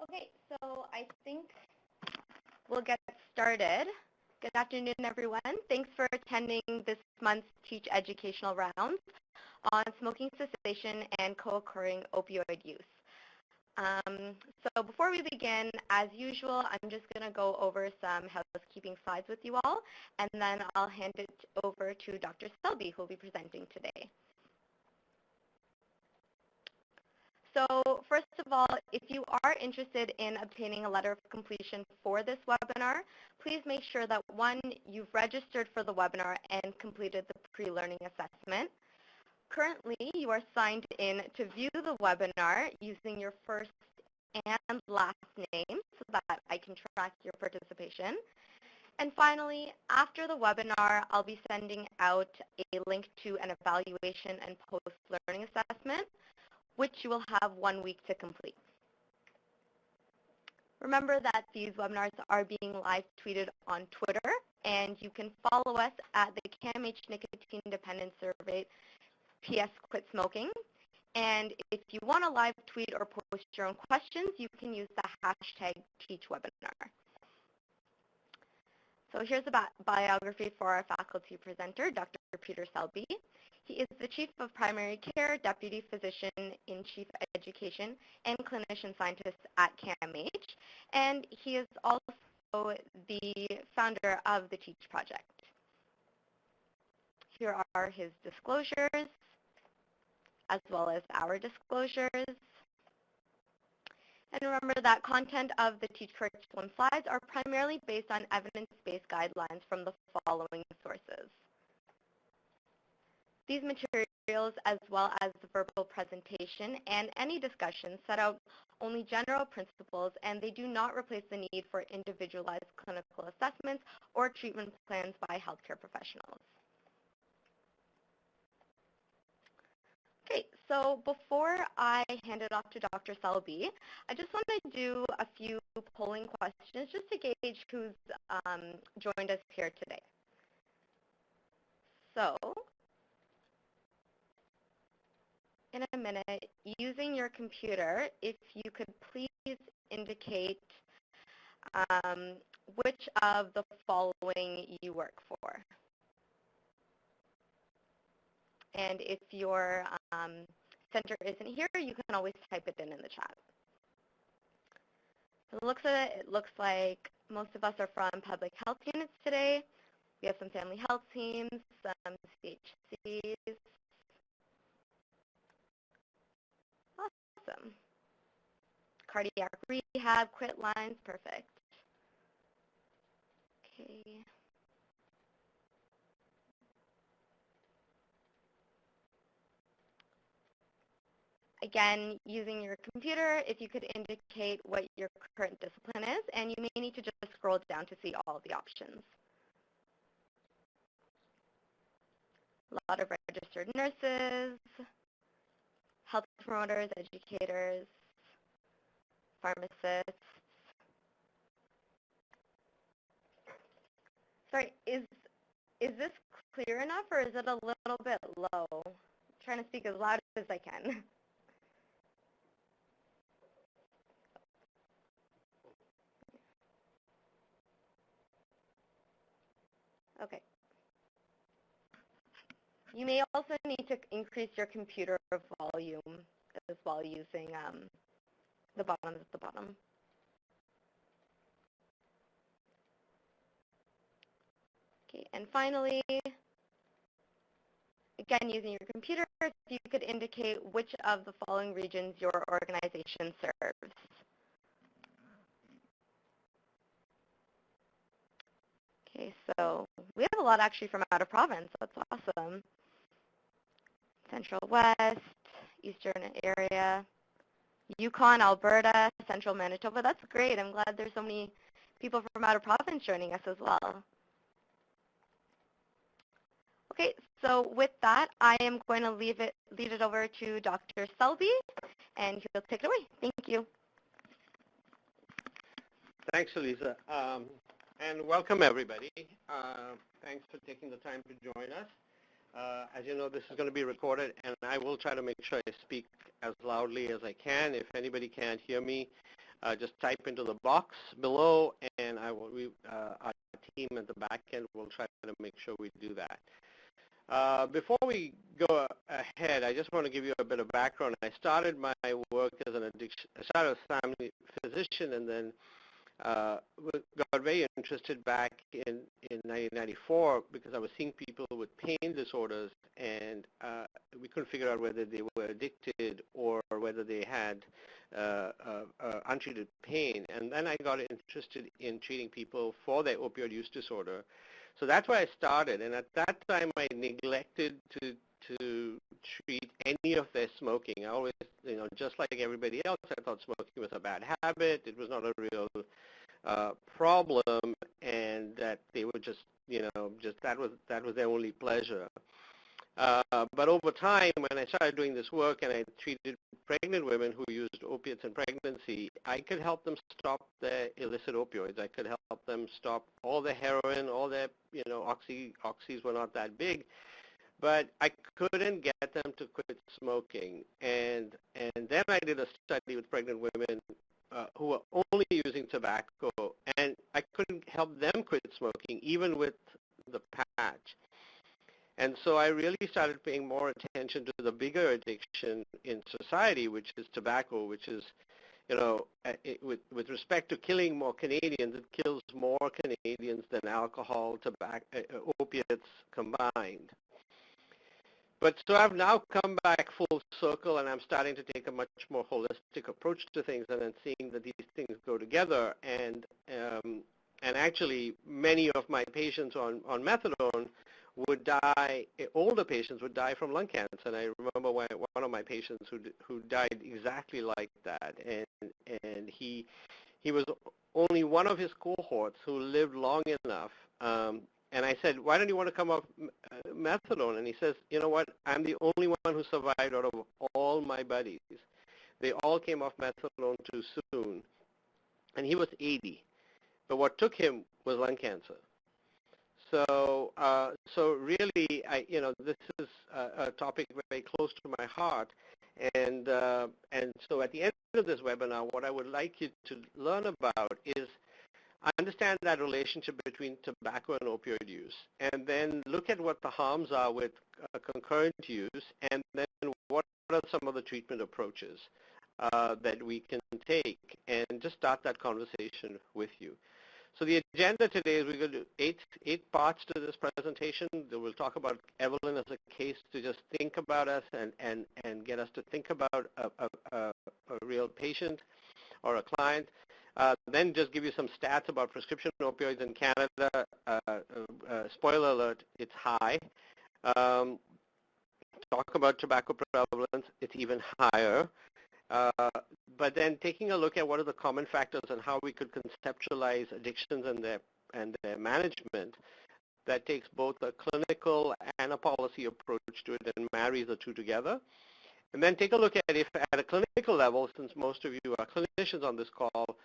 Okay, so I think we'll get started. Good afternoon, everyone. Thanks for attending this month's Teach Educational Rounds on smoking cessation and co-occurring opioid use. So before we begin, as usual, I'm just going to go over some housekeeping slides with you all, and then I'll hand it over to Dr. Selby, who will be presenting today. So first of all, if you are interested in obtaining a letter of completion for this webinar, please make sure that, one, you've registered for the webinar and completed the pre-learning assessment. Currently, you are signed in to view the webinar using your first and last name so that I can track your participation. And finally, after the webinar, I'll be sending out a link to an evaluation and post-learning assessment, which you will have 1 week to complete. Remember that these webinars are being live tweeted on Twitter, and you can follow us at the CAMH Nicotine Dependence Survey PS Quit Smoking. And if you want to live tweet or post your own questions, you can use the hashtag #TeachWebinar. So here's a biography for our faculty presenter, Dr. Peter Selby. He is the Chief of Primary Care, Deputy Physician in Chief Education, and Clinician Scientist at CAMH, and he is also the founder of the TEACH Project. Here are his disclosures, as well as our disclosures. And remember that content of the TEACH curriculum slides are primarily based on evidence-based guidelines from the following sources. These materials, as well as the verbal presentation and any discussion, set out only general principles, and they do not replace the need for individualized clinical assessments or treatment plans by healthcare professionals. Okay, so before I hand it off to Dr. Selby, I just want to do a few polling questions just to gauge who's joined us here today. So, in a minute, using your computer, if you could please indicate which of the following you work for. And if your center isn't here, you can always type it in the chat. From the looks of it, it looks like most of us are from public health units today. We have some family health teams, some CHCs. Awesome. Cardiac rehab, quit lines, perfect. Okay. Again, using your computer, if you could indicate what your current discipline is, and you may need to just scroll down to see all of the options. A lot of registered nurses, health promoters, educators, pharmacists. Sorry, is this clear enough, or is it a little bit low? I'm trying to speak as loud as I can. Okay. You may also need to increase your computer volume as well using the buttons at the bottom. Okay, and finally, again, using your computer, if you could indicate which of the following regions your organization serves. Okay, so we have a lot actually from out of province. That's awesome. Central West, Eastern area, Yukon, Alberta, Central Manitoba. That's great. I'm glad there's so many people from out of province joining us as well. Okay, so with that, I am going to lead it over to Dr. Selby, and he'll take it away. Thank you. Thanks, Elisa, and welcome everybody. Thanks for taking the time to join us. As you know, this is going to be recorded, and I will try to make sure I speak as loudly as I can. If anybody can't hear me, just type into the box below, and our team at the back end will try to make sure we do that. Before we go ahead, I just want to give you a bit of background. I started my work as I started as a family physician, and then got very interested back in 1994 because I was seeing people with pain disorders, and we couldn't figure out whether they were addicted or whether they had untreated pain. And then I got interested in treating people for their opioid use disorder. So that's where I started, and at that time I neglected to treat any of their smoking. I always, just like everybody else, I thought smoking was a bad habit. It was not a real problem, and that they were just that was their only pleasure. But over time, when I started doing this work and I treated pregnant women who used opiates in pregnancy, I could help them stop their illicit opioids. I could help them stop all the heroin, all their, oxys were not that big, but I couldn't get them to quit smoking. And then I did a study with pregnant women who were only using tobacco, and I couldn't help them quit smoking, even with the patch. And so I really started paying more attention to the bigger addiction in society, which is tobacco, which is, with respect to killing more Canadians, it kills more Canadians than alcohol, tobacco, opiates combined. But so I've now come back full circle, and I'm starting to take a much more holistic approach to things, and then seeing that these things go together. And actually, many of my patients on methadone would die. Older patients would die from lung cancer. And I remember one of my patients who died exactly like that, and he was only one of his cohorts who lived long enough. And I said, why don't you want to come off methadone? And he says, you know what, I'm the only one who survived out of all my buddies. They all came off methadone too soon. And he was 80. But what took him was lung cancer. So really, this is a topic very close to my heart. And so at the end of this webinar, what I would like you to learn about is understand that relationship between tobacco and opioid use, and then look at what the harms are with concurrent use, and then what are some of the treatment approaches that we can take, and just start that conversation with you. So the agenda today is we're going to do eight parts to this presentation. We'll talk about Evelyn as a case to just think about us and get us to think about a real patient or a client. Then just give you some stats about prescription opioids in Canada. Spoiler alert, it's high. Talk about tobacco prevalence, it's even higher. But then taking a look at what are the common factors and how we could conceptualize addictions and their management that takes both a clinical and a policy approach to it and marries the two together. And then take a look at if at a clinical level, since most of you are clinicians on this call,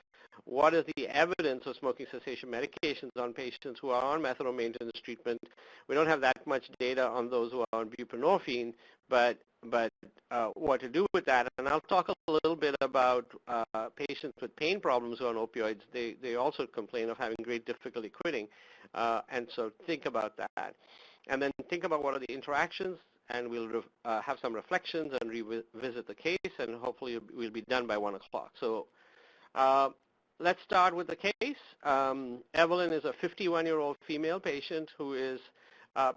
what is the evidence of smoking cessation medications on patients who are on methadone maintenance treatment? We don't have that much data on those who are on buprenorphine, but what to do with that. And I'll talk a little bit about patients with pain problems who are on opioids. They also complain of having great difficulty quitting, and so think about that. And then think about what are the interactions, and we'll have some reflections and revisit the case, and hopefully we'll be done by 1 o'clock. So let's start with the case. Evelyn is a 51-year-old female patient who is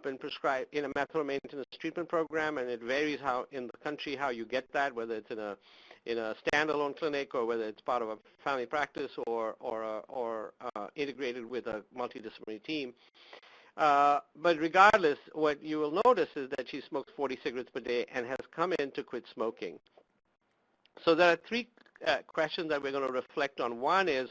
been prescribed in a methadone maintenance treatment program, and it varies how in the country how you get that, whether it's in a standalone clinic or whether it's part of a family practice or integrated with a multidisciplinary team. But regardless, what you will notice is that she smokes 40 cigarettes per day and has come in to quit smoking. So there are three questions that we're going to reflect on. One is,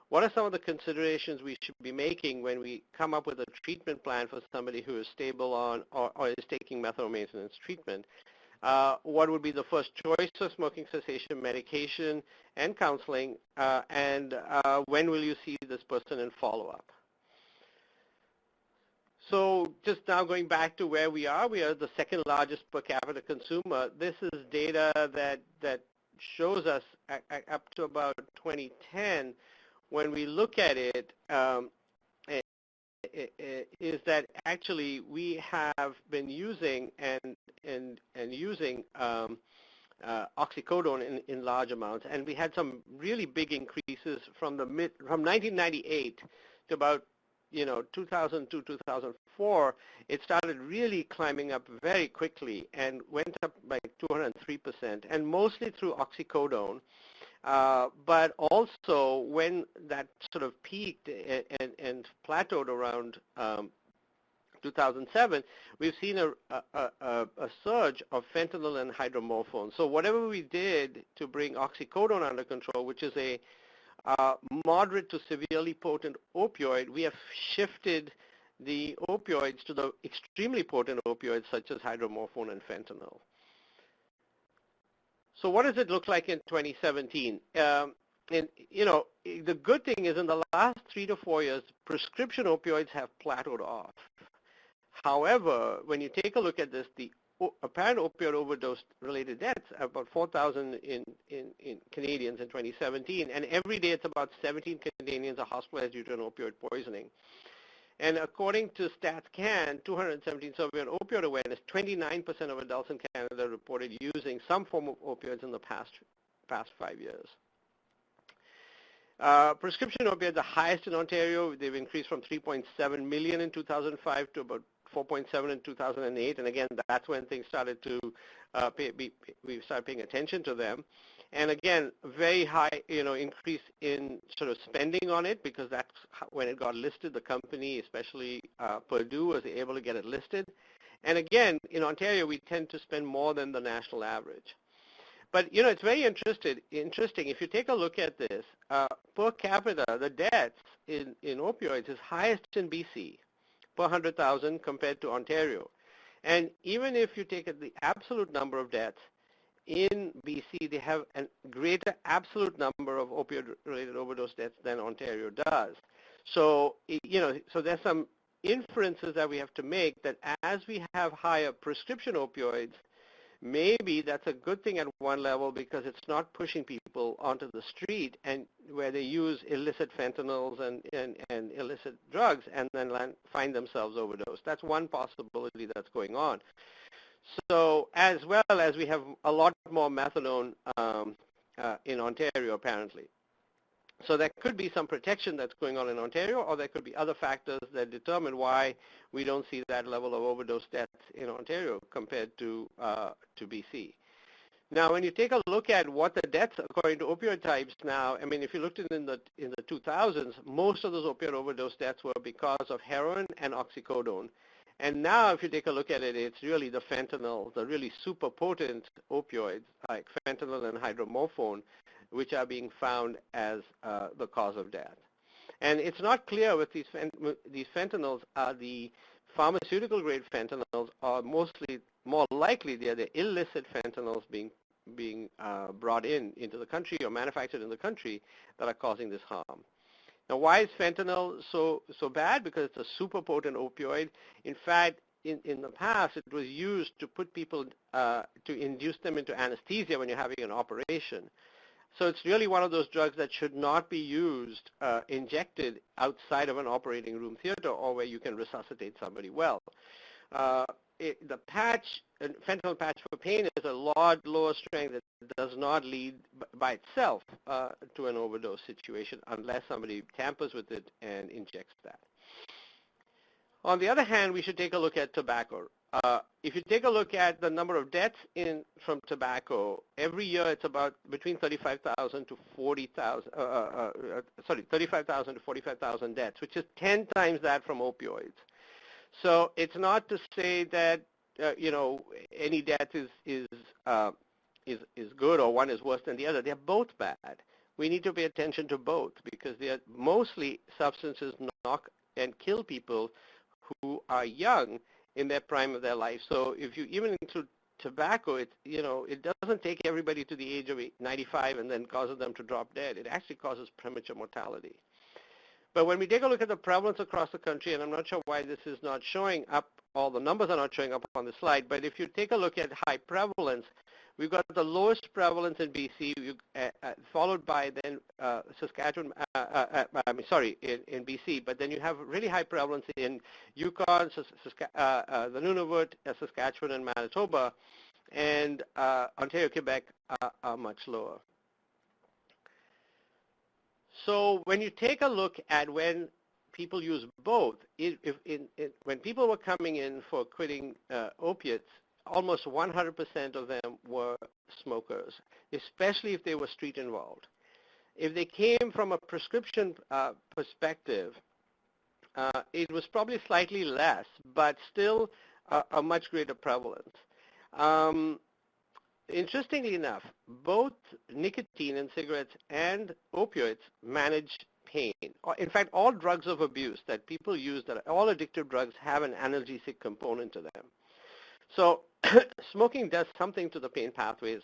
what are some of the considerations we should be making when we come up with a treatment plan for somebody who is stable on or is taking methadone maintenance treatment? What would be the first choice of smoking cessation medication and counseling? And when will you see this person in follow-up? So just now going back to where we are the second largest per capita consumer. This is data that shows us up to about 2010, when we look at it, is that actually we have been using and using oxycodone in large amounts, and we had some really big increases from 1998 to about 2002, 2004. It started really climbing up very quickly and went up by 203%, and mostly through oxycodone. But also when that sort of peaked and plateaued around 2007, we've seen a surge of fentanyl and hydromorphone. So whatever we did to bring oxycodone under control, which is a moderate to severely potent opioid, we have shifted the opioids to the extremely potent opioids such as hydromorphone and fentanyl. So what does it look like in 2017? And the good thing is in the last 3 to 4 years, prescription opioids have plateaued off. However, when you take a look at this, the apparent opioid overdose-related deaths are about 4,000 in Canadians in 2017, and every day it's about 17 Canadians are hospitalized due to an opioid poisoning. And according to StatsCan, 217 survey on opioid awareness, 29% of adults in Canada reported using some form of opioids in the past 5 years. Prescription opioids are highest in Ontario. They've increased from 3.7 million in 2005 to about 4.7 in 2008, and again, that's when things started to we started paying attention to them. And again, very high, increase in sort of spending on it, because that's when it got listed. The company, especially Purdue, was able to get it listed. And again, in Ontario, we tend to spend more than the national average. But it's very interesting. If you take a look at this, per capita, the deaths in opioids is highest in BC per 100,000 compared to Ontario. And even if you take the absolute number of deaths, in BC, they have a greater absolute number of opioid-related overdose deaths than Ontario does. So, so there's some inferences that we have to make that as we have higher prescription opioids, maybe that's a good thing at one level because it's not pushing people onto the street and where they use illicit fentanyls and illicit drugs and then find themselves overdosed. That's one possibility that's going on. So as well as we have a lot more methadone in Ontario, apparently. So there could be some protection that's going on in Ontario, or there could be other factors that determine why we don't see that level of overdose deaths in Ontario compared to BC. Now, when you take a look at what the deaths according to opioid types now, I mean, if you looked in the 2000s, most of those opioid overdose deaths were because of heroin and oxycodone. And now, if you take a look at it, it's really the fentanyl, the really super potent opioids like fentanyl and hydromorphone, which are being found as the cause of death. And it's not clear with these fentanyls are the pharmaceutical-grade fentanyls, or more likely they're the illicit fentanyls being brought into the country or manufactured in the country that are causing this harm. Now, why is fentanyl so bad? Because it's a super potent opioid. In fact, in the past, it was used to put people, to induce them into anesthesia when you're having an operation. So it's really one of those drugs that should not be used, injected outside of an operating room theater or where you can resuscitate somebody well. The patch, fentanyl patch for pain is a lot lower strength that does not lead by itself to an overdose situation unless somebody tampers with it and injects that. On the other hand, we should take a look at tobacco. If you take a look at the number of deaths from tobacco, every year it's about between 35,000 to 40,000, 35,000 to 45,000 deaths, which is 10 times that from opioids. So it's not to say that any death is good or one is worse than the other. They're both bad. We need to pay attention to both because they are mostly substances knock and kill people who are young in their prime of their life. So if you even include tobacco, it doesn't take everybody to the age of 95 and then causes them to drop dead. It actually causes premature mortality. But when we take a look at the prevalence across the country, and I'm not sure why this is not showing up, all the numbers are not showing up on the slide, but if you take a look at high prevalence, We've got the lowest prevalence in BC, followed by then Saskatchewan, in BC, but then you have really high prevalence in Yukon, the Nunavut, Saskatchewan, and Manitoba, and Ontario, Quebec are much lower. So when you take a look at when people use both, when people were coming in for quitting opiates, almost 100% of them were smokers, especially if they were street involved. If they came from a prescription perspective, it was probably slightly less, but still a much greater prevalence. Interestingly enough, both nicotine in cigarettes and opioids manage pain. In fact, all drugs of abuse that people use, all addictive drugs have an analgesic component to them. So smoking does something to the pain pathways,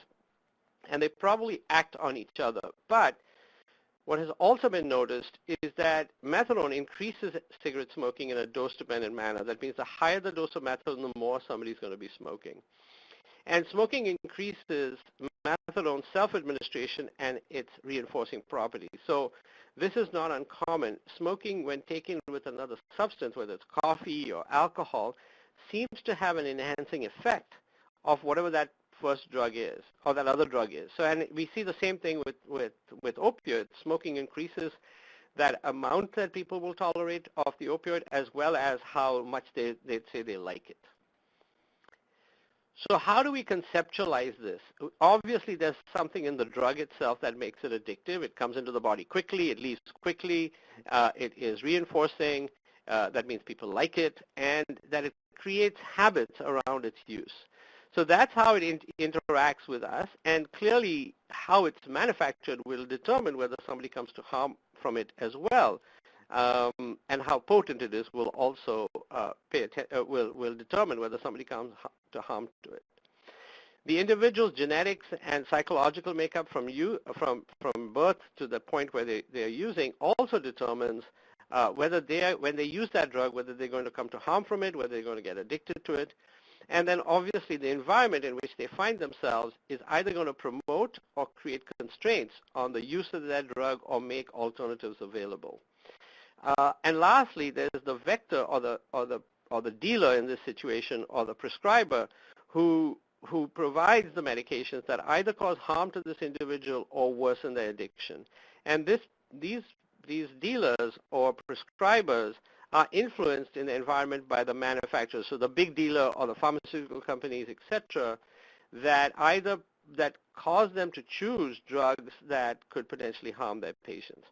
and they probably act on each other. But what has also been noticed is that methadone increases cigarette smoking in a dose-dependent manner. That means the higher the dose of methadone, the more somebody's going to be smoking. And smoking increases methadone self-administration and its reinforcing properties. So this is not uncommon. Smoking, when taken with another substance, whether it's coffee or alcohol, seems to have an enhancing effect of whatever that first drug is, or that other drug is. So, and we see the same thing with opioids. Smoking increases that amount that people will tolerate of the opioid, as well as how much they say they like it. So how do we conceptualize this? Obviously, there's something in the drug itself that makes it addictive. It comes into the body quickly. It leaves quickly. It is reinforcing. That means people like it, and that it creates habits around its use. So that's how it interacts with us, and clearly how it's manufactured will determine whether somebody comes to harm from it as well. And how potent it is will also will determine whether somebody comes to harm to it. The individual's genetics and psychological makeup from birth to the point where they are using also determines whether when they use that drug, whether they're going to come to harm from it, whether they're going to get addicted to it. And then obviously the environment in which they find themselves is either going to promote or create constraints on the use of that drug or make alternatives available. And lastly, there's the vector or the dealer in this situation, or the prescriber, who provides the medications that either cause harm to this individual or worsen their addiction. And these dealers or prescribers are influenced in the environment by the manufacturers. So the big dealer or the pharmaceutical companies, et cetera, that cause them to choose drugs that could potentially harm their patients.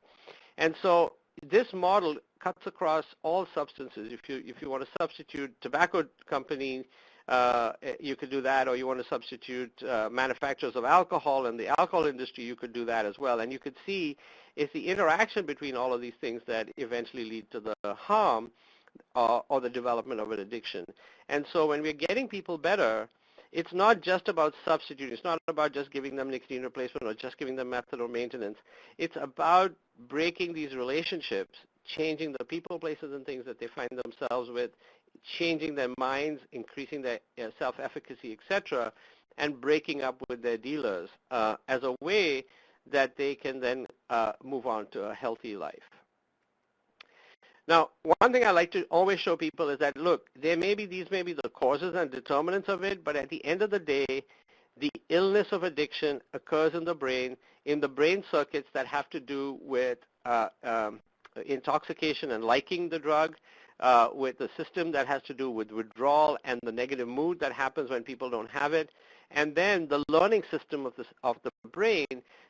And so this model cuts across all substances. If you want to substitute tobacco company, you could do that, or you want to substitute manufacturers of alcohol in the alcohol industry, you could do that as well. And you could see it's the interaction between all of these things that eventually lead to the harm or the development of an addiction. And so when we're getting people better, it's not just about substituting. It's not about just giving them nicotine replacement or just giving them methadone maintenance. It's about breaking these relationships, changing the people, places, and things that they find themselves with, changing their minds, increasing their self-efficacy, et cetera, and breaking up with their dealers as a way that they can then move on to a healthy life. Now, one thing I like to always show people is that, look, these may be the causes and determinants of it, but at the end of the day, the illness of addiction occurs in the brain circuits that have to do with intoxication and liking the drug, with the system that has to do with withdrawal and the negative mood that happens when people don't have it, and then the learning system of the brain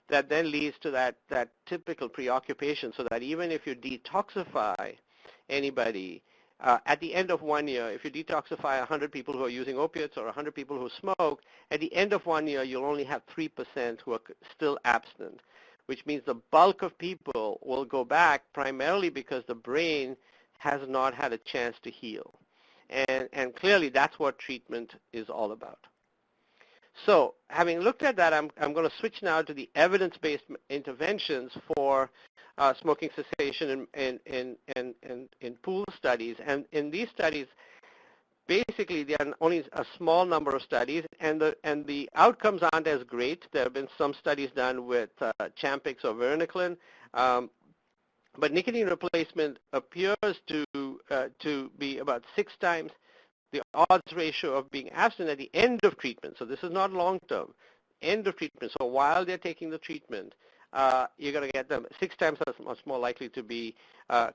that then leads to that typical preoccupation, so that even if you detoxify anybody, at the end of 1 year, if you detoxify 100 people who are using opiates or 100 people who smoke, at the end of 1 year, you'll only have 3% who are still abstinent, which means the bulk of people will go back primarily because the brain has not had a chance to heal. And clearly, that's what treatment is all about. So having looked at that, I'm going to switch now to the evidence-based interventions for smoking cessation in pooled studies. And in these studies, basically, there are only a small number of studies, and the outcomes aren't as great. There have been some studies done with Champix or varenicline, but nicotine replacement appears to be about 6 times the odds ratio of being abstinent at the end of treatment. So this is not long-term, end of treatment. So while they're taking the treatment, you're going to get them 6 times as much more likely to be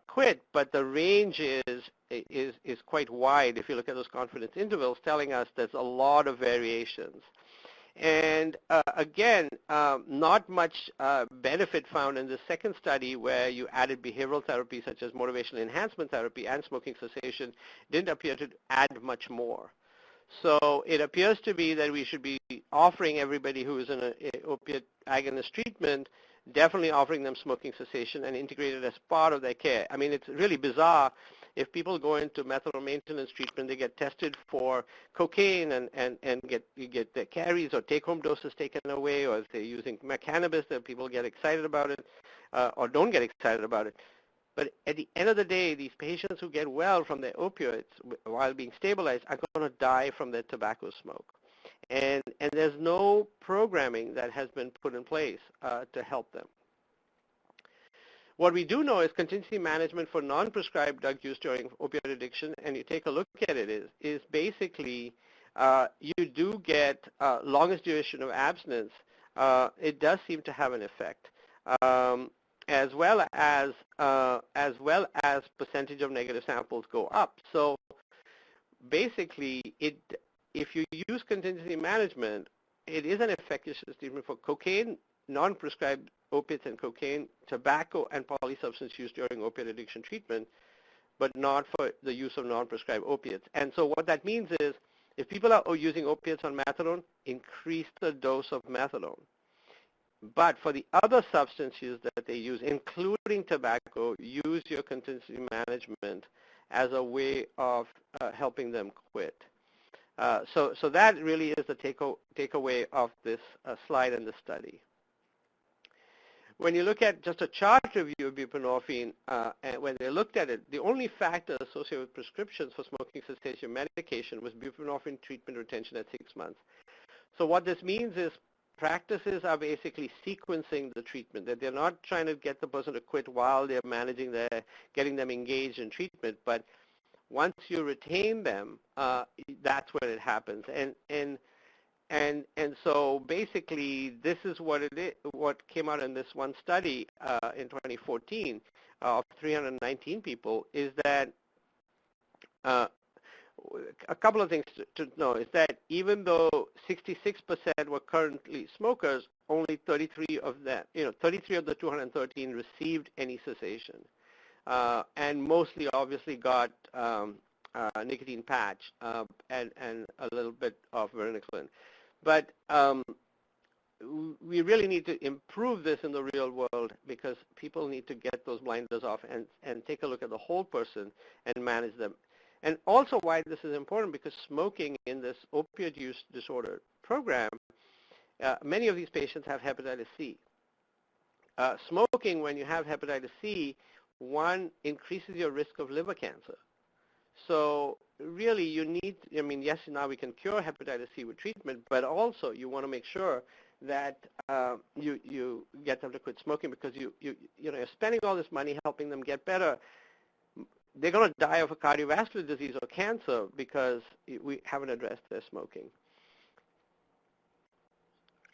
quit, but the range is quite wide if you look at those confidence intervals, telling us there's a lot of variations. And again, not much benefit found in the second study where you added behavioral therapy such as motivational enhancement therapy and smoking cessation didn't appear to add much more. So it appears to be that we should be offering everybody who is in an opiate agonist treatment, definitely offering them smoking cessation and integrate it as part of their care. I mean, it's really bizarre. If people go into methadone maintenance treatment, they get tested for cocaine and get their carries or take-home doses taken away, or if they're using cannabis, then people get excited about it or don't get excited about it. But at the end of the day, these patients who get well from their opioids while being stabilized are going to die from their tobacco smoke. And there's no programming that has been put in place to help them. What we do know is contingency management for non-prescribed drug use during opioid addiction, and you take a look at it, is basically you do get longest duration of abstinence. It does seem to have an effect, as well as percentage of negative samples go up. So basically, if you use contingency management, it is an effective treatment for cocaine, non-prescribed opiates and cocaine, tobacco, and polysubstance use during opiate addiction treatment, but not for the use of non-prescribed opiates. And so what that means is if people are using opiates on methadone, increase the dose of methadone. But for the other substances that they use, including tobacco, use your contingency management as a way of helping them quit. So that really is the takeaway of this slide and the study. When you look at just a chart review of buprenorphine, and when they looked at it, the only factor associated with prescriptions for smoking cessation medication was buprenorphine treatment retention at 6 months. So what this means is practices are basically sequencing the treatment, that they're not trying to get the person to quit while they're managing getting them engaged in treatment, but once you retain them, that's when it happens. And so basically, this is what came out in this one study in 2014 of 319 people, is that a couple of things to know is that even though 66% were currently smokers, only 33 of them, 33 of the 213 received any cessation, and mostly obviously got nicotine patch and a little bit of varenicline. But we really need to improve this in the real world because people need to get those blinders off and take a look at the whole person and manage them. And also why this is important, because smoking in this opioid use disorder program, many of these patients have hepatitis C. Smoking, when you have hepatitis C, one, increases your risk of liver cancer. So really you need, I mean, yes, now we can cure hepatitis C with treatment, but also you want to make sure that you get them to quit smoking, because you're spending all this money helping them get better. They're going to die of a cardiovascular disease or cancer because we haven't addressed their smoking.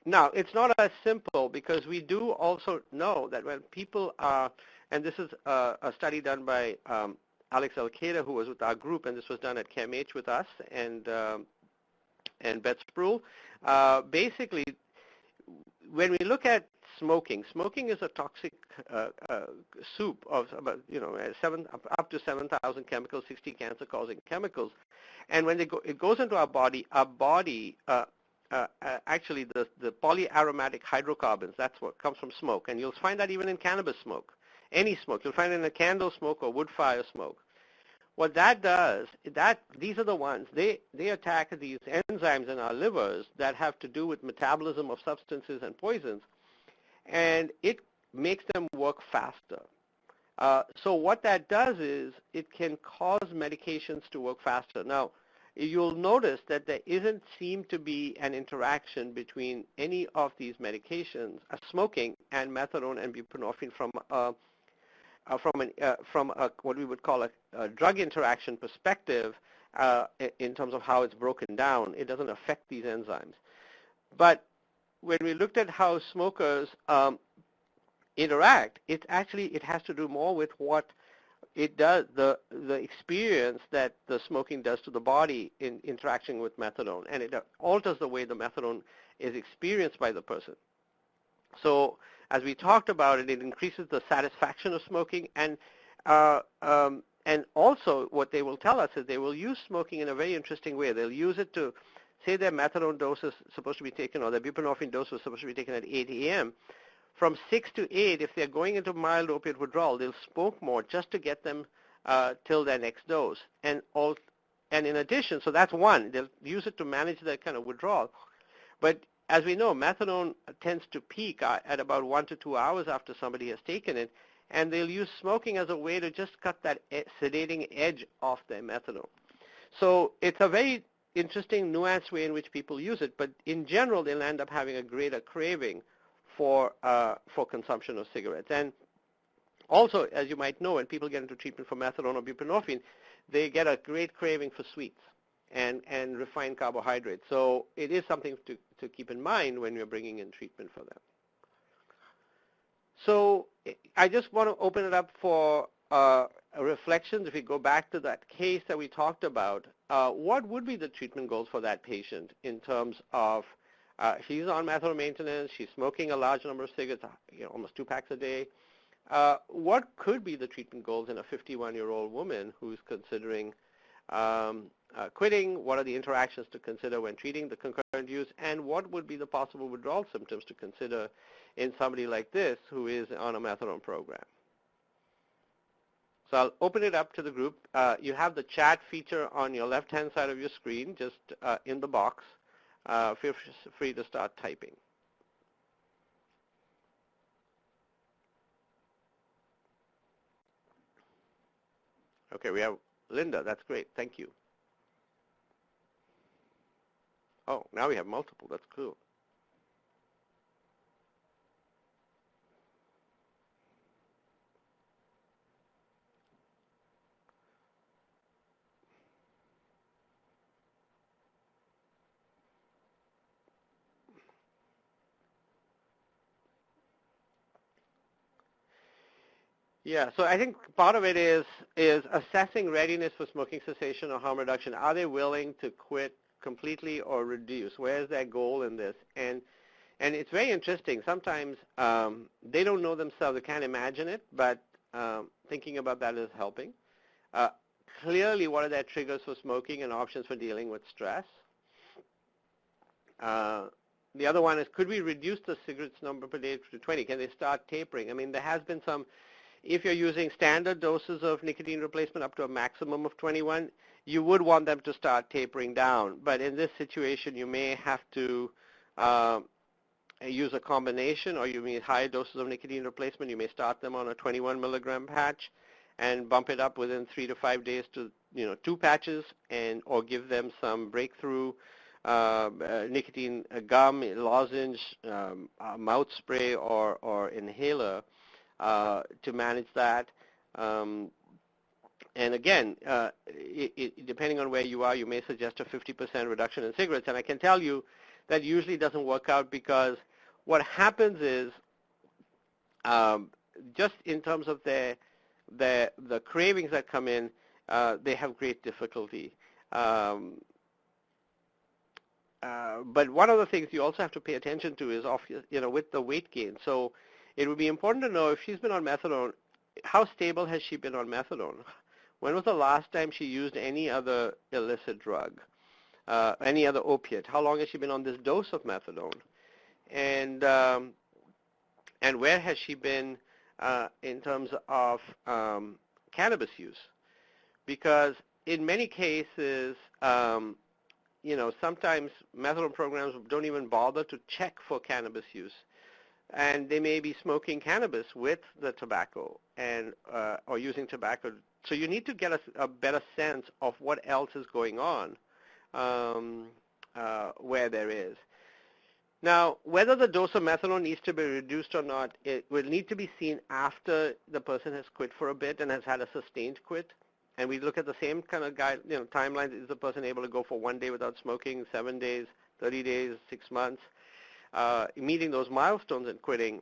Now, it's not as simple, because we do also know that when people are, and this is a study done by Alex Alqueda, who was with our group, and this was done at CAMH with us and Beth Spruill. Basically, when we look at smoking is a toxic soup of about up to 7,000 chemicals, 60 cancer-causing chemicals, and when it goes into our body actually the polyaromatic hydrocarbons, that's what comes from smoke, and you'll find that even in cannabis smoke, any smoke, you'll find it in a candle smoke or wood fire smoke. What that does, these are the ones, they attack these enzymes in our livers that have to do with metabolism of substances and poisons, and it makes them work faster. So what that does is it can cause medications to work faster. Now, you'll notice that there isn't seem to be an interaction between any of these medications, smoking and methadone and buprenorphine from what we would call a drug interaction perspective in terms of how it's broken down. It doesn't affect these enzymes. But when we looked at how smokers interact, it has to do more with what it does, the experience that the smoking does to the body in interaction with methadone, and it alters the way the methadone is experienced by the person. So as we talked about it, it increases the satisfaction of smoking, and also what they will tell us is they will use smoking in a very interesting way. They'll use it to, say their methadone dose is supposed to be taken, or their buprenorphine dose was supposed to be taken at 8 a.m., from 6 to 8, if they're going into mild opiate withdrawal, they'll smoke more just to get them till their next dose. And in addition, so that's one, they'll use it to manage that kind of withdrawal. But as we know, methadone tends to peak at about 1 to 2 hours after somebody has taken it, and they'll use smoking as a way to just cut that sedating edge off their methadone. So it's a very interesting, nuanced way in which people use it, but in general, they'll end up having a greater craving for consumption of cigarettes. And also, as you might know, when people get into treatment for methadone or buprenorphine, they get a great craving for sweets and refined carbohydrates. So it is something to keep in mind when you're bringing in treatment for them. So I just want to open it up for reflections. If we go back to that case that we talked about, what would be the treatment goals for that patient in terms of she's on methadone maintenance, she's smoking a large number of cigarettes, almost 2 packs a day. What could be the treatment goals in a 51-year-old woman who's considering quitting? What are the interactions to consider when treating the concurrent use? And what would be the possible withdrawal symptoms to consider in somebody like this who is on a methadone program? So I'll open it up to the group. You have the chat feature on your left-hand side of your screen, just in the box. Feel free to start typing. Okay, we have Linda. That's great. Thank you. Oh, now we have multiple. That's cool. Yeah, so I think part of it is assessing readiness for smoking cessation or harm reduction. Are they willing to quit completely or reduce? Where's their goal in this? And it's very interesting. Sometimes they don't know themselves. They can't imagine it, but thinking about that is helping. Clearly, what are their triggers for smoking and options for dealing with stress? The other one is, could we reduce the cigarettes number per day to 20? Can they start tapering? I mean, there has been some. If you're using standard doses of nicotine replacement up to a maximum of 21, you would want them to start tapering down. But in this situation, you may have to use a combination, or you may higher doses of nicotine replacement. You may start them on a 21 milligram patch and bump it up within 3 to 5 days to 2 patches, or give them some breakthrough nicotine gum, lozenge, mouth spray, or inhaler to manage that. And again, depending on where you are, you may suggest a 50% reduction in cigarettes. And I can tell you that usually doesn't work out, because what happens is, just in terms of the cravings that come in, they have great difficulty. But one of the things you also have to pay attention to is, with the weight gain. So it would be important to know, if she's been on methadone, how stable has she been on methadone? When was the last time she used any other illicit drug, any other opiate? How long has she been on this dose of methadone? And where has she been in terms of cannabis use? Because in many cases, sometimes methadone programs don't even bother to check for cannabis use. And they may be smoking cannabis with the tobacco or using tobacco. So you need to get a better sense of what else is going on where there is. Now, whether the dose of methadone needs to be reduced or not, it will need to be seen after the person has quit for a bit and has had a sustained quit. And we look at the same kind of timelines. Is the person able to go for 1 day without smoking, 7 days, 30 days, 6 months? Meeting those milestones in quitting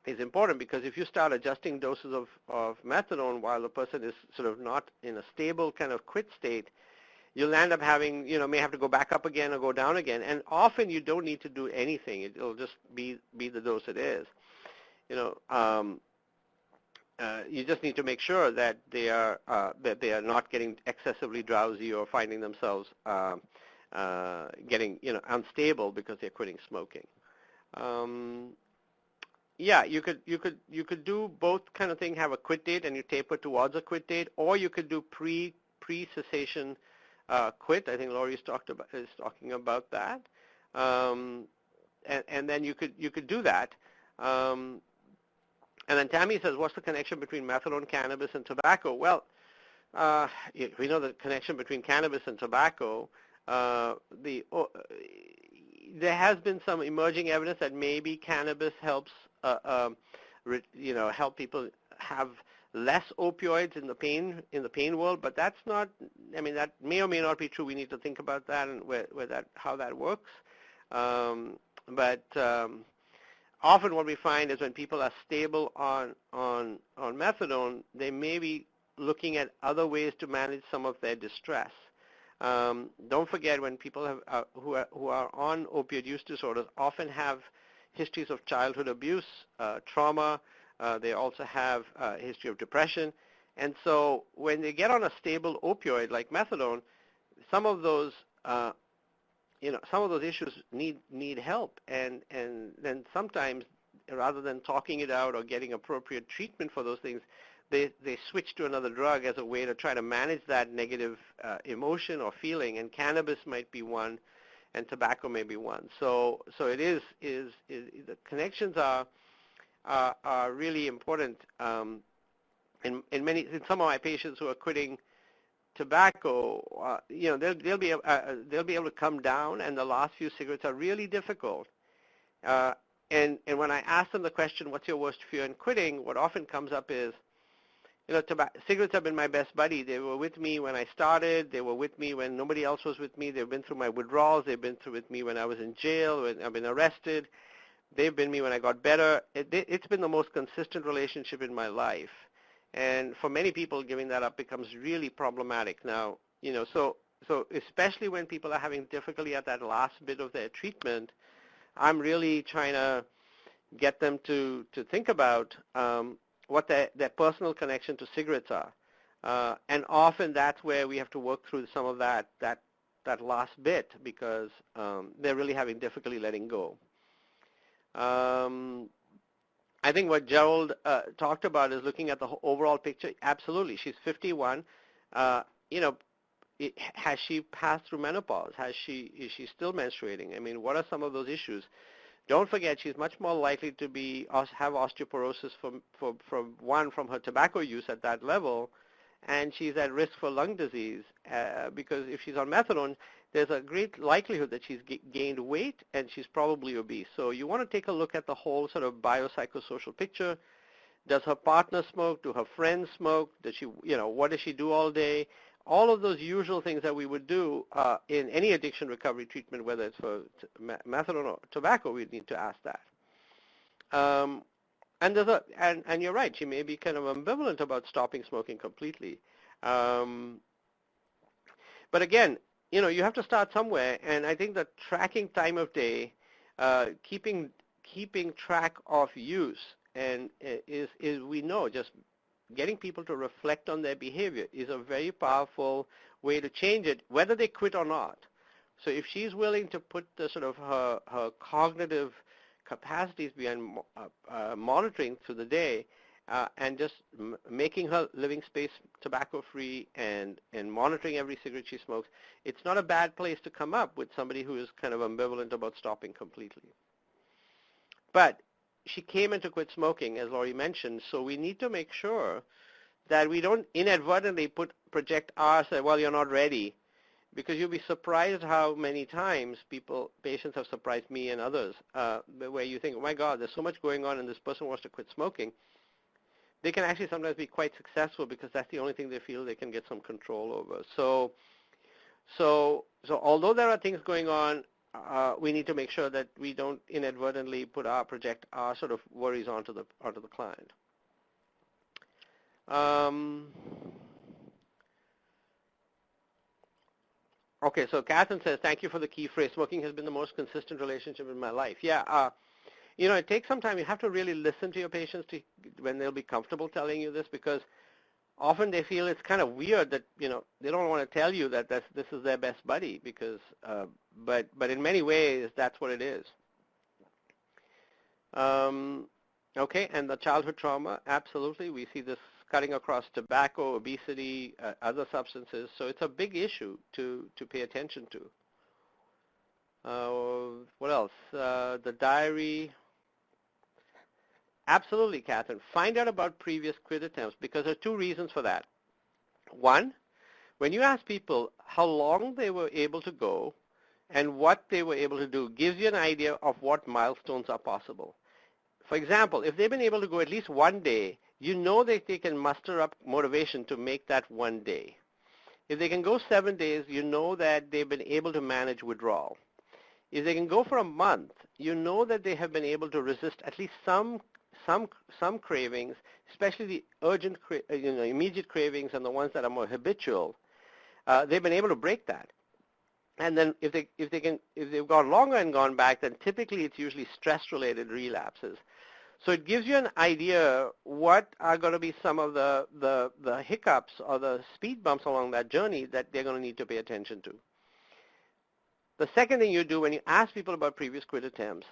is important, because if you start adjusting doses of methadone while the person is sort of not in a stable kind of quit state, you'll end up having, may have to go back up again or go down again. And often you don't need to do anything. It'll just be the dose it is. You just need to make sure that they are not getting excessively drowsy or finding themselves getting unstable because they're quitting smoking. Yeah, you could do both kind of thing. Have a quit date and you taper towards a quit date, or you could do pre-cessation quit. I think Laurie is talking about that, and then you could do that. And then Tammy says, what's the connection between methadone, cannabis, and tobacco? Well, we know the connection between cannabis and tobacco. There has been some emerging evidence that maybe cannabis helps, help people have less opioids in the pain world, but that's not. I mean, that may or may not be true. We need to think about that and how that works. But often what we find is when people are stable on methadone, they may be looking at other ways to manage some of their distress. Don't forget, when people who are on opioid use disorders often have histories of childhood abuse, trauma. They also have a history of depression. And so when they get on a stable opioid like methadone, some of those issues need help. And then sometimes, rather than talking it out or getting appropriate treatment for those things, they switch to another drug as a way to try to manage that negative emotion or feeling. And cannabis might be one, and tobacco may be one. So it is the connections are really important. In some of my patients who are quitting tobacco, they'll be able to come down, and the last few cigarettes are really difficult. And when I ask them the question, what's your worst fear in quitting, what often comes up is, cigarettes have been my best buddy. They were with me when I started. They were with me when nobody else was with me. They've been through my withdrawals. They've been through with me when I was in jail, when I've been arrested. They've been me when I got better. It's been the most consistent relationship in my life. And for many people, giving that up becomes really problematic now. So especially when people are having difficulty at that last bit of their treatment, I'm really trying to get them to think about what their personal connection to cigarettes are. And often that's where we have to work through some of that last bit, because they're really having difficulty letting go. I think what Gerald talked about is looking at the overall picture. Absolutely. She's 51. Has she passed through menopause? Is she still menstruating? I mean, what are some of those issues? Don't forget, she's much more likely to have osteoporosis from her tobacco use at that level, and she's at risk for lung disease because if she's on methadone, there's a great likelihood that she's gained weight and she's probably obese. So you want to take a look at the whole sort of biopsychosocial picture. Does her partner smoke? Do her friends smoke? Does she, what does she do all day? All of those usual things that we would do in any addiction recovery treatment, whether it's for methadone or tobacco, we need to ask that. And you're right, she may be kind of ambivalent about stopping smoking completely. But again, you have to start somewhere, and I think that tracking time of day, keeping track of use, and is we know just getting people to reflect on their behavior is a very powerful way to change it, whether they quit or not. So if she's willing to put the sort of her cognitive capacities behind monitoring through the day and just making her living space tobacco-free and monitoring every cigarette she smokes, it's not a bad place to come up with somebody who is kind of ambivalent about stopping completely. But she came in to quit smoking, as Laurie mentioned, so we need to make sure that we don't inadvertently project say, well, you're not ready, because you'll be surprised how many times patients have surprised me and others, where you think, oh my God, there's so much going on and this person wants to quit smoking. They can actually sometimes be quite successful because that's the only thing they feel they can get some control over. So although there are things going on, we need to make sure that we don't inadvertently project our sort of worries onto the client. Okay, so Catherine says, thank you for the key phrase. Smoking has been the most consistent relationship in my life. Yeah, it takes some time. You have to really listen to your patients when they'll be comfortable telling you this, because often they feel it's kind of weird that, they don't want to tell you that this is their best buddy, because, but in many ways, that's what it is. Okay, and the childhood trauma, absolutely. We see this cutting across tobacco, obesity, other substances. So it's a big issue to pay attention to. What else? The diary. Absolutely, Catherine. Find out about previous quit attempts, because there are two reasons for that. One, when you ask people how long they were able to go and what they were able to do, gives you an idea of what milestones are possible. For example, if they've been able to go at least one day, you know that they can muster up motivation to make that one day. If they can go 7 days, you know that they've been able to manage withdrawal. If they can go for a month, you know that they have been able to resist at least some cravings, especially the urgent, immediate cravings and the ones that are more habitual. They've been able to break that. And then if they've gone longer and gone back, then typically it's usually stress-related relapses. So it gives you an idea what are going to be some of the hiccups or the speed bumps along that journey that they're going to need to pay attention to. The second thing you do when you ask people about previous quit attempts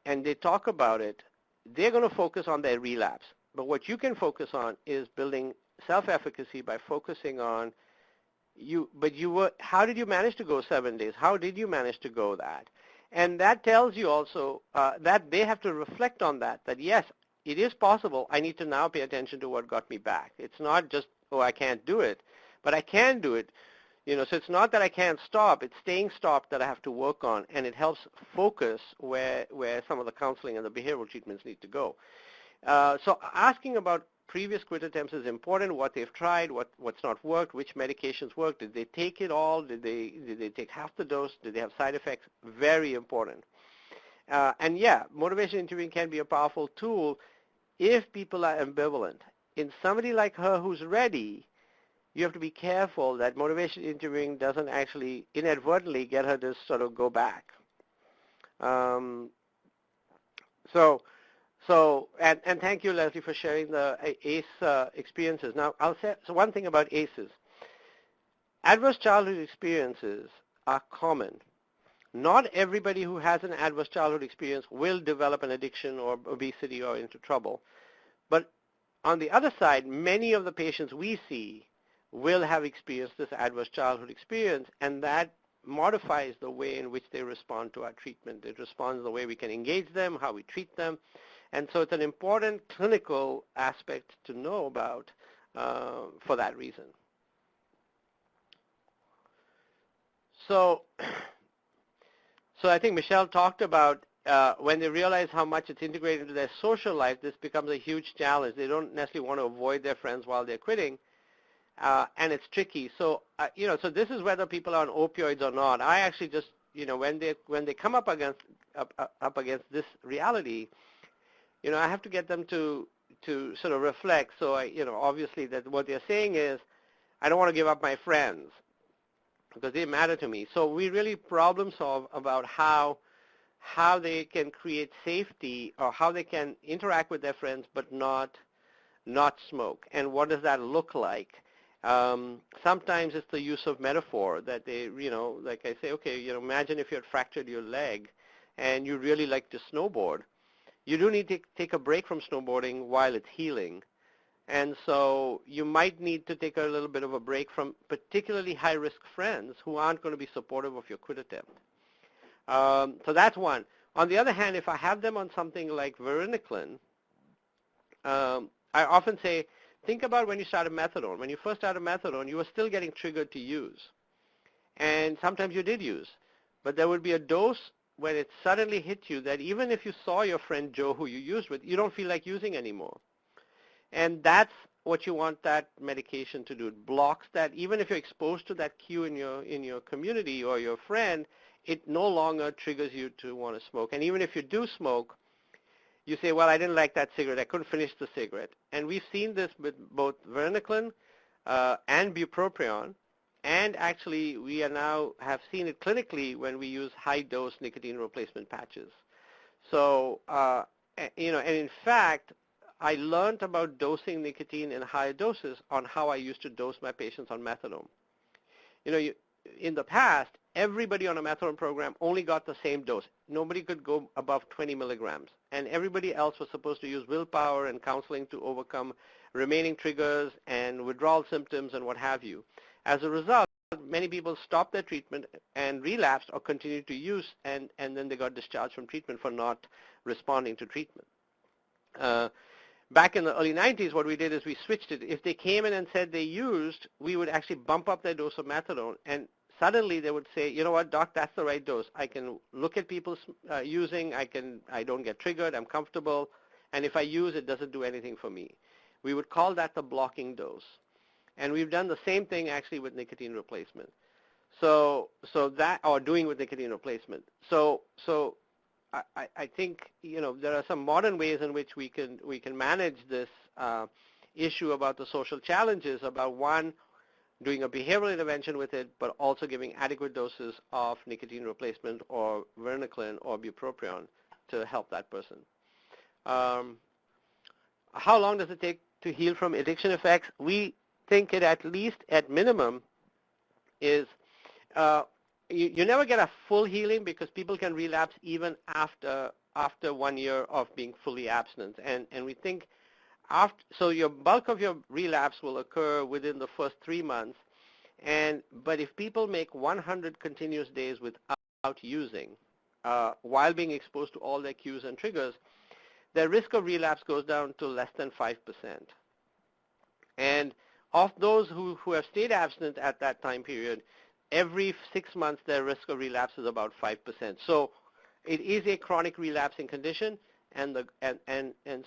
and they talk about it, they're going to focus on their relapse. But what you can focus on is building self-efficacy by focusing on how did you manage to go 7 days? How did you manage to go that? And that tells you also that they have to reflect on that yes, it is possible. I need to now pay attention to what got me back. It's not just, oh, I can't do it, but I can do it. So it's not that I can't stop. It's staying stopped that I have to work on, and it helps focus where some of the counseling and the behavioral treatments need to go. So asking about previous quit attempts is important, what they've tried, what's not worked, which medications worked, did they take it all, did they take half the dose, did they have side effects, very important. And yeah, motivation interviewing can be a powerful tool if people are ambivalent. In somebody like her who's ready, you have to be careful that motivation interviewing doesn't actually inadvertently get her to sort of go back. And thank you, Leslie, for sharing the ACE experiences. Now, I'll say one thing about ACEs. Adverse childhood experiences are common. Not everybody who has an adverse childhood experience will develop an addiction or obesity or into trouble. But on the other side, many of the patients we see will have experienced this adverse childhood experience, and that modifies the way in which they respond to our treatment. It responds to the way we can engage them, how we treat them. And so it's an important clinical aspect to know about for that reason. So I think Michelle talked about when they realize how much it's integrated into their social life, this becomes a huge challenge. They don't necessarily want to avoid their friends while they're quitting, and it's tricky. So so this is whether people are on opioids or not. I actually just when they come up against this reality, I have to get them to sort of reflect. So obviously that what they're saying is, I don't want to give up my friends because they matter to me. So we really problem solve about how they can create safety or how they can interact with their friends but not smoke. And what does that look like? Sometimes it's the use of metaphor that they, like I say, okay, imagine if you had fractured your leg and you really like to snowboard. You do need to take a break from snowboarding while it's healing. And so you might need to take a little bit of a break from particularly high-risk friends who aren't going to be supportive of your quit attempt. So that's one. On the other hand, if I have them on something like varenicline, I often say, think about when you started methadone. When you first started methadone, you were still getting triggered to use. and sometimes you did use. But there would be a dose when it suddenly hit you that even if you saw your friend Joe who you used with, you don't feel like using anymore. And that's what you want that medication to do. It blocks that. Even if you're exposed to that cue in your community or your friend, it no longer triggers you to want to smoke. And even if you do smoke, you say, well, I didn't like that cigarette. I couldn't finish the cigarette. And we've seen this with both varenicline and bupropion. And actually, we are now have seen it clinically when we use high-dose nicotine replacement patches. So, and in fact, I learned about dosing nicotine in higher doses on how I used to dose my patients on methadone. In the past, everybody on a methadone program only got the same dose. Nobody could go above 20 milligrams. And everybody else was supposed to use willpower and counseling to overcome remaining triggers and withdrawal symptoms and what have you. As a result, many people stopped their treatment and relapsed or continued to use, and then they got discharged from treatment for not responding to treatment. Back in the early 90s, what we did is we switched it. If they came in and said they used, we would actually bump up their dose of methadone, and suddenly they would say, you know what, doc, that's the right dose. I can look at people using, I don't get triggered, I'm comfortable, and if I use, it doesn't do anything for me. We would call that the blocking dose. And we've done the same thing actually with nicotine replacement. So that, or doing with nicotine replacement. So I think there are some modern ways in which we can manage this issue about the social challenges, about one, doing a behavioral intervention with it, but also giving adequate doses of nicotine replacement or varenicline or bupropion to help that person. How long does it take to heal from addiction effects? We think it at least at minimum is you never get a full healing because people can relapse even after 1 year of being fully abstinent, and we think so your bulk of your relapse will occur within the first 3 months, but if people make 100 continuous days without using while being exposed to all their cues and triggers, their risk of relapse goes down to less than 5%. And of those who have stayed abstinent at that time period, every 6 months their risk of relapse is about 5%. So it is a chronic relapsing condition, and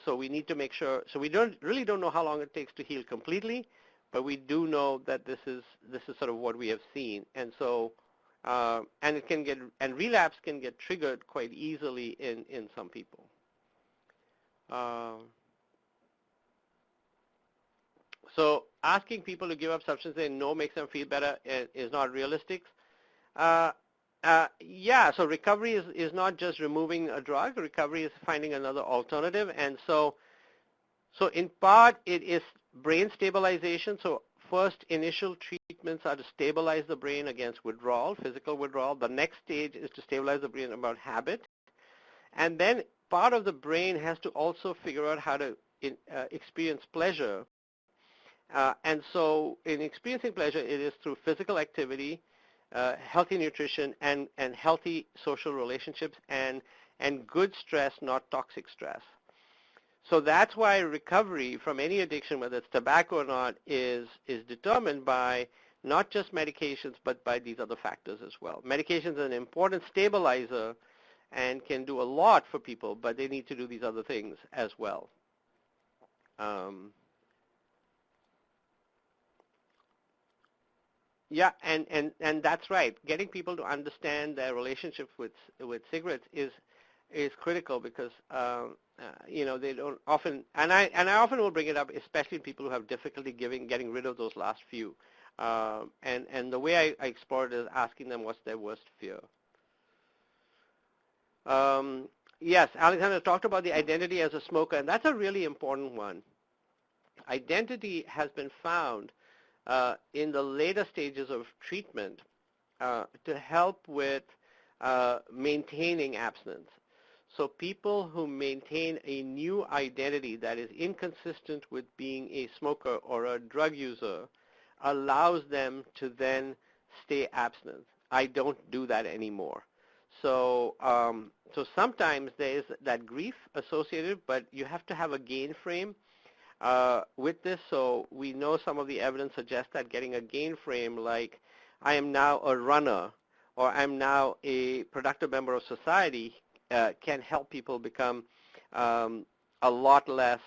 so we need to make sure. So we really don't know how long it takes to heal completely, but we do know that this is sort of what we have seen. And so and relapse can get triggered quite easily in some people. So asking people to give up substances they know makes them feel better is not realistic. Yeah, so recovery is not just removing a drug. Recovery is finding another alternative. And so in part, it is brain stabilization. So first initial treatments are to stabilize the brain against withdrawal, physical withdrawal. The next stage is to stabilize the brain about habit. And then part of the brain has to also figure out how to experience pleasure. And so in experiencing pleasure, it is through physical activity, healthy nutrition, and healthy social relationships, and good stress, not toxic stress. So that's why recovery from any addiction, whether it's tobacco or not, is determined by not just medications, but by these other factors as well. Medications are an important stabilizer and can do a lot for people, but they need to do these other things as well. Yeah, and that's right. Getting people to understand their relationship with cigarettes is critical because they don't often, and I often will bring it up, especially people who have difficulty getting rid of those last few. And the way I explore it is asking them what's their worst fear. Yes, Alexander talked about the identity as a smoker, and that's a really important one. Identity has been found in the later stages of treatment to help with maintaining abstinence. So people who maintain a new identity that is inconsistent with being a smoker or a drug user allows them to then stay abstinent. I don't do that anymore. So sometimes there is that grief associated, but you have to have a gain frame with this. So we know some of the evidence suggests that getting a gain frame like I am now a runner or I'm now a productive member of society can help people become a lot less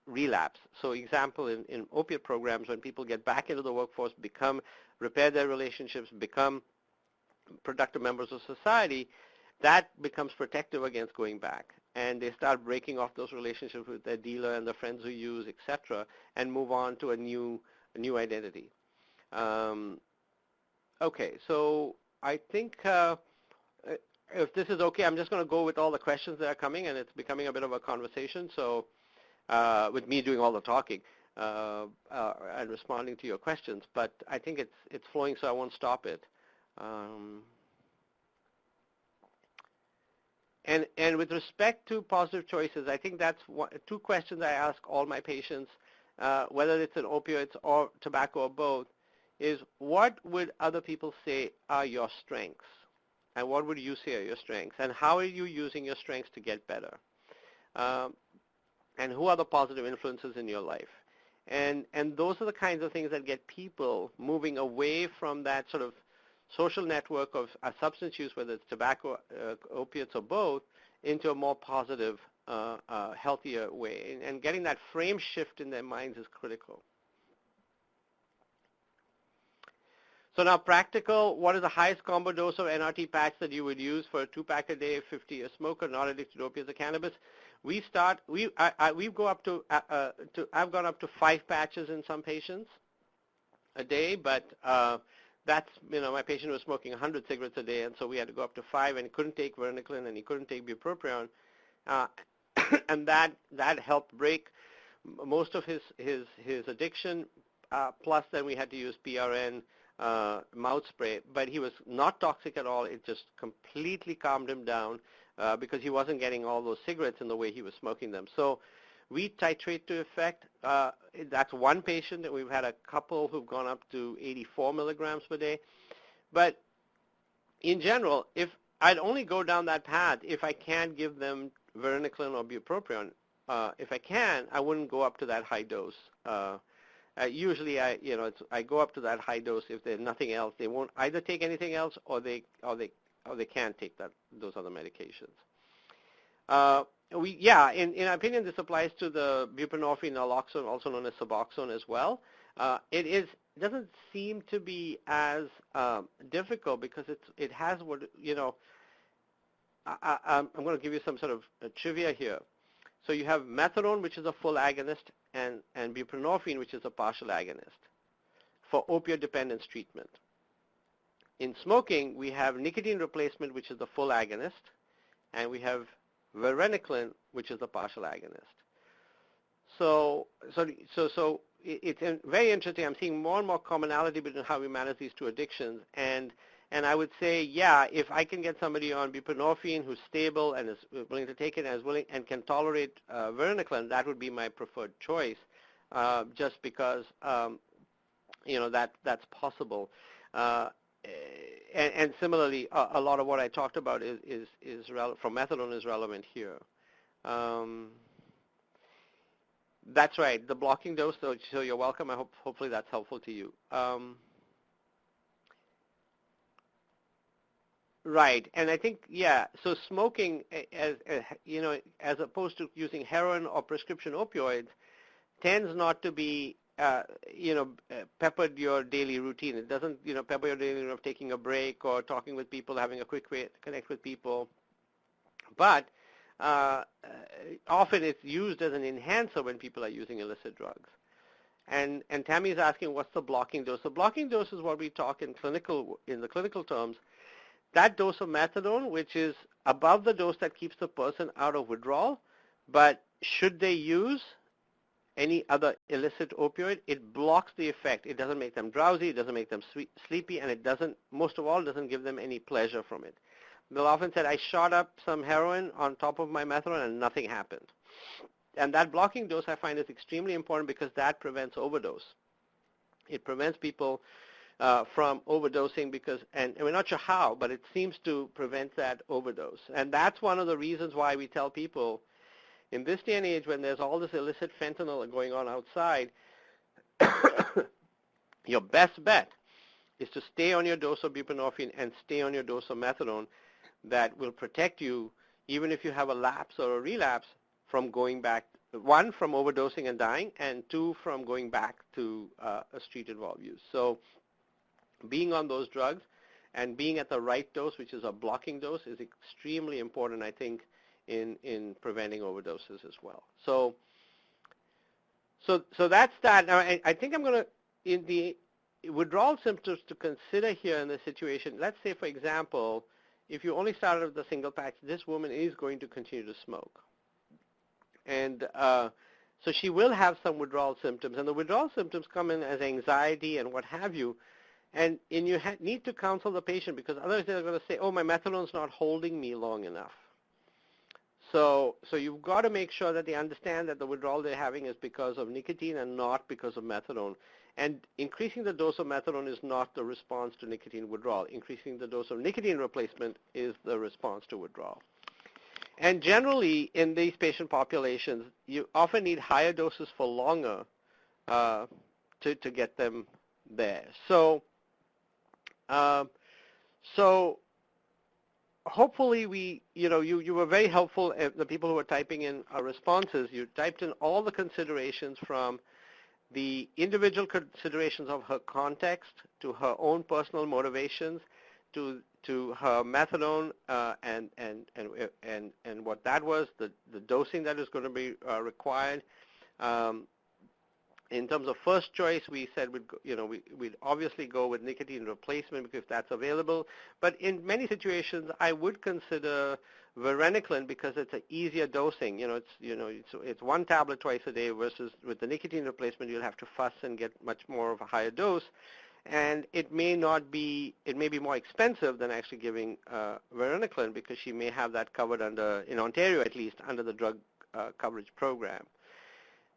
relapse. So example, in opiate programs, when people get back into the workforce, repair their relationships, become productive members of society, that becomes protective against going back. And they start breaking off those relationships with their dealer and the friends who use, etc., and move on to a new identity. Okay, so I think if this is okay, I'm just going to go with all the questions that are coming, and it's becoming a bit of a conversation. So with me doing all the talking and responding to your questions, but I think it's flowing, so I won't stop it. And with respect to positive choices, I think that's two questions I ask all my patients, whether it's in opioids or tobacco or both, is what would other people say are your strengths? And what would you say are your strengths? And how are you using your strengths to get better? And who are the positive influences in your life? And those are the kinds of things that get people moving away from that sort of social network of substance use, whether it's tobacco, opiates, or both, into a more positive, healthier way. And getting that frame shift in their minds is critical. So now practical, what is the highest combo dose of NRT patch that you would use for a 2-pack a day, 50 a smoker, not addicted to opiates or cannabis? I've gone up to 5 patches in some patients a day, but that's, my patient was smoking 100 cigarettes a day, and so we had to go up to 5, and he couldn't take varenicline, and he couldn't take bupropion, and that helped break most of his addiction, plus then we had to use PRN, mouth spray, but he was not toxic at all. It just completely calmed him down because he wasn't getting all those cigarettes in the way he was smoking them. So we titrate to effect. That's one patient, and we've had a couple who've gone up to 84 milligrams per day. But in general, if I'd only go down that path if I can't give them varenicline or bupropion. If I can, I wouldn't go up to that high dose. Usually, I go up to that high dose if there's nothing else. They won't either take anything else, or they can't take those other medications. In our opinion, this applies to the buprenorphine, naloxone, also known as Suboxone, as well. It doesn't seem to be as difficult because it has what I'm going to give you some sort of trivia here. So you have methadone, which is a full agonist, and buprenorphine, which is a partial agonist for opioid dependence treatment. In smoking, we have nicotine replacement, which is the full agonist, and we have varenicline, which is the partial agonist. So it's very interesting. I'm seeing more and more commonality between how we manage these two addictions, and I would say, yeah, if I can get somebody on buprenorphine who's stable and is willing to take it and can tolerate varenicline, that would be my preferred choice, just because that's possible. And similarly, a lot of what I talked about is from methadone is relevant here. That's right, the blocking dose. So you're welcome. Hopefully that's helpful to you. Right, and I think, yeah, so smoking, as opposed to using heroin or prescription opioids, tends not to be, peppered your daily routine. It doesn't, pepper your daily routine of taking a break or talking with people, having a quick way to connect with people. But often it's used as an enhancer when people are using illicit drugs. And Tammy's asking, what's the blocking dose? The blocking dose is what we talk in the clinical terms. That dose of methadone, which is above the dose that keeps the person out of withdrawal, but should they use any other illicit opioid, it blocks the effect. It doesn't make them drowsy, it doesn't make them sleepy, and it doesn't, most of all, doesn't give them any pleasure from it. They'll often say, I shot up some heroin on top of my methadone and nothing happened. And that blocking dose I find is extremely important because that prevents overdose. It prevents people from overdosing and we're not sure how, but it seems to prevent that overdose. And that's one of the reasons why we tell people in this day and age when there's all this illicit fentanyl going on outside, your best bet is to stay on your dose of buprenorphine and stay on your dose of methadone. That will protect you even if you have a lapse or a relapse from going back, one, from overdosing and dying, and two, from going back to a street-involved use. So being on those drugs and being at the right dose, which is a blocking dose, is extremely important, I think, in preventing overdoses as well. So that's that. Now, I think I'm going to, in the withdrawal symptoms to consider here in this situation, let's say, for example, if you only started with a single patch, this woman is going to continue to smoke. And so she will have some withdrawal symptoms. And the withdrawal symptoms come in as anxiety and what have you. And you need to counsel the patient, because otherwise they're going to say, oh, my methadone's not holding me long enough. So you've got to make sure that they understand that the withdrawal they're having is because of nicotine and not because of methadone. And increasing the dose of methadone is not the response to nicotine withdrawal. Increasing the dose of nicotine replacement is the response to withdrawal. And generally, in these patient populations, you often need higher doses for longer to get them there. So hopefully you were very helpful. The people who were typing in responses, you typed in all the considerations, from the individual considerations of her context to her own personal motivations to her methadone and what that was, the dosing that is going to be required. In terms of first choice, we said we'd obviously go with nicotine replacement if that's available. But in many situations, I would consider varenicline because it's an easier dosing. It's one tablet twice a day versus with the nicotine replacement, you'll have to fuss and get much more of a higher dose. And it may be more expensive than actually giving varenicline, because she may have that covered under, in Ontario at least, under the drug coverage program.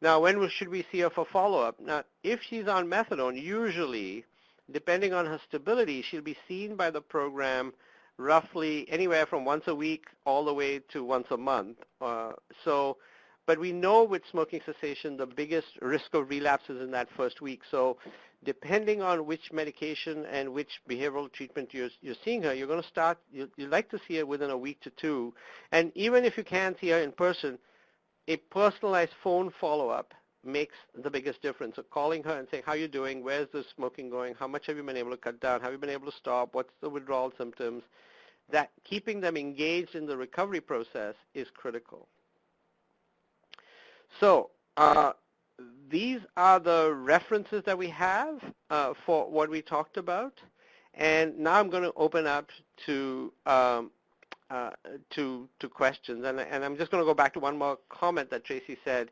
Now, when should we see her for follow-up? Now, if she's on methadone, usually, depending on her stability, she'll be seen by the program roughly anywhere from once a week all the way to once a month. But we know with smoking cessation, the biggest risk of relapse is in that first week. So depending on which medication and which behavioral treatment you're seeing her, you're going to start, you'd like to see her within a week to two. And even if you can't see her in person, a personalized phone follow-up makes the biggest difference. So calling her and saying, how are you doing? Where's the smoking going? How much have you been able to cut down? Have you been able to stop? What's the withdrawal symptoms? That keeping them engaged in the recovery process is critical. So these are the references that we have for what we talked about. And now I'm going to open up to questions. And I'm just going to go back to one more comment that Tracy said.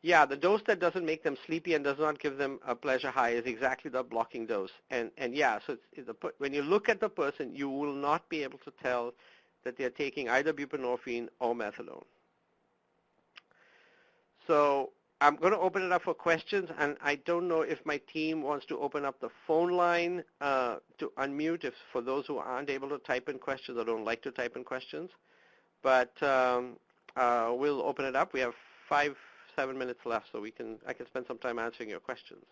Yeah, the dose that doesn't make them sleepy and does not give them a pleasure high is exactly the blocking dose. And yeah, so when you look at the person, you will not be able to tell that they're taking either buprenorphine or methadone. So I'm going to open it up for questions, and I don't know if my team wants to open up the phone line to unmute for those who aren't able to type in questions or don't like to type in questions. But we'll open it up. We have 5-7 minutes left, so I can spend some time answering your questions.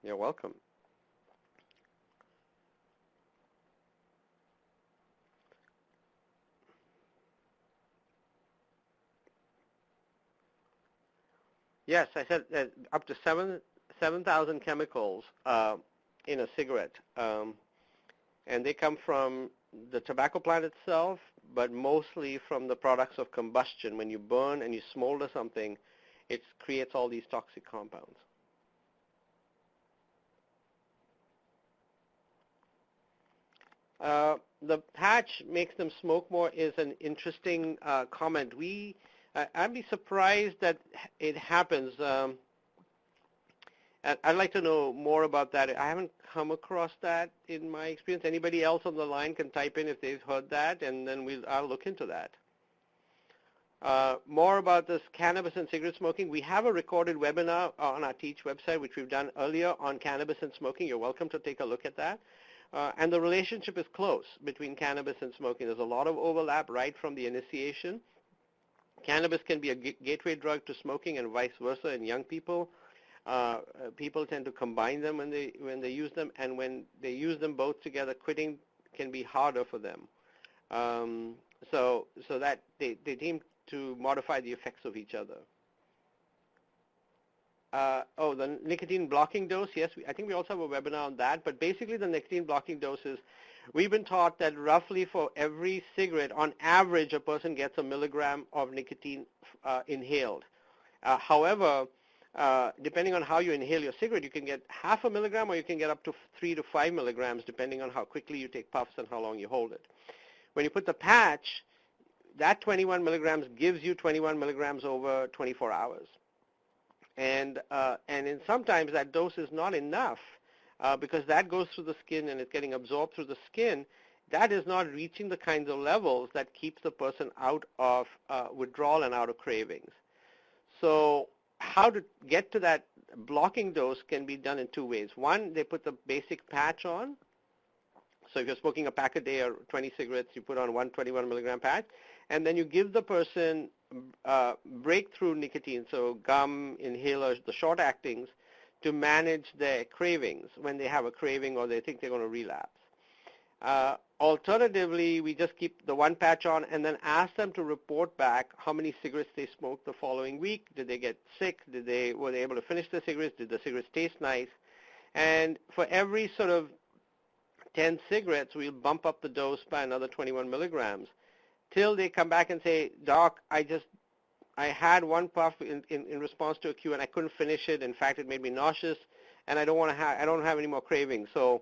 You're welcome. Yes, I said up to 7,000 chemicals in a cigarette. And they come from the tobacco plant itself, but mostly from the products of combustion. When you burn and you smolder something, it creates all these toxic compounds. The patch makes them smoke more is an interesting comment. I'd be surprised that it happens. And I'd like to know more about that. I haven't come across that in my experience. Anybody else on the line can type in if they've heard that, and then I'll look into that. More about this cannabis and cigarette smoking. We have a recorded webinar on our Teach website, which we've done earlier on cannabis and smoking. You're welcome to take a look at that. And the relationship is close between cannabis and smoking. There's a lot of overlap right from the initiation. Cannabis can be a gateway drug to smoking and vice versa in young people. People tend to combine them when they use them, and when they use them both together, quitting can be harder for them. So that they seem to modify the effects of each other. The nicotine blocking dose, yes, I think we also have a webinar on that, but basically the nicotine blocking dose is, we've been taught that roughly for every cigarette, on average, a person gets a milligram of nicotine inhaled. However, depending on how you inhale your cigarette, you can get half a milligram or you can get up to 3 to 5 milligrams depending on how quickly you take puffs and how long you hold it. When you put the patch, that 21 milligrams gives you 21 milligrams over 24 hours. And in sometimes that dose is not enough because that goes through the skin and it's getting absorbed through the skin. That is not reaching the kinds of levels that keeps the person out of withdrawal and out of cravings. So how to get to that blocking dose can be done in two ways. One, they put the basic patch on. So if you're smoking a pack a day or 20 cigarettes, you put on 121 milligram patch, and then you give the person breakthrough nicotine, so gum, inhalers, the short actings, to manage their cravings when they have a craving or they think they're going to relapse. Alternatively, we just keep the one patch on and then ask them to report back how many cigarettes they smoked the following week. Did they get sick? Were they able to finish the cigarettes? Did the cigarettes taste nice? And for every sort of 10 cigarettes, we'll bump up the dose by another 21 milligrams till they come back and say, Doc, I had one puff in response to a cue and I couldn't finish it. In fact, it made me nauseous and I don't have any more cravings. So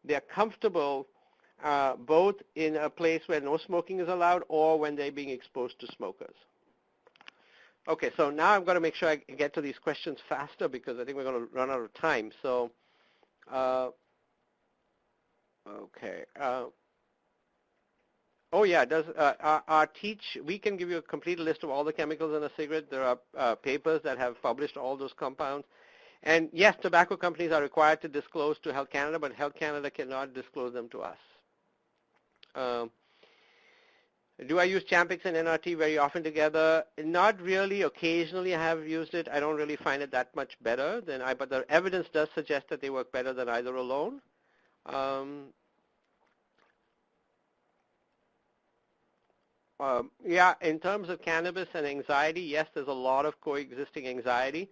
they're comfortable both in a place where no smoking is allowed or when they're being exposed to smokers. Okay, so now I'm going to make sure I get to these questions faster because I think we're going to run out of time. So, okay. Oh yeah, our Teach, we can give you a complete list of all the chemicals in a cigarette. There are papers that have published all those compounds. And yes, tobacco companies are required to disclose to Health Canada, but Health Canada cannot disclose them to us. Do I use Champix and NRT very often together? Not really. Occasionally I have used it. I don't really find it that much better than but the evidence does suggest that they work better than either alone. Yeah, in terms of cannabis and anxiety, yes, there's a lot of coexisting anxiety.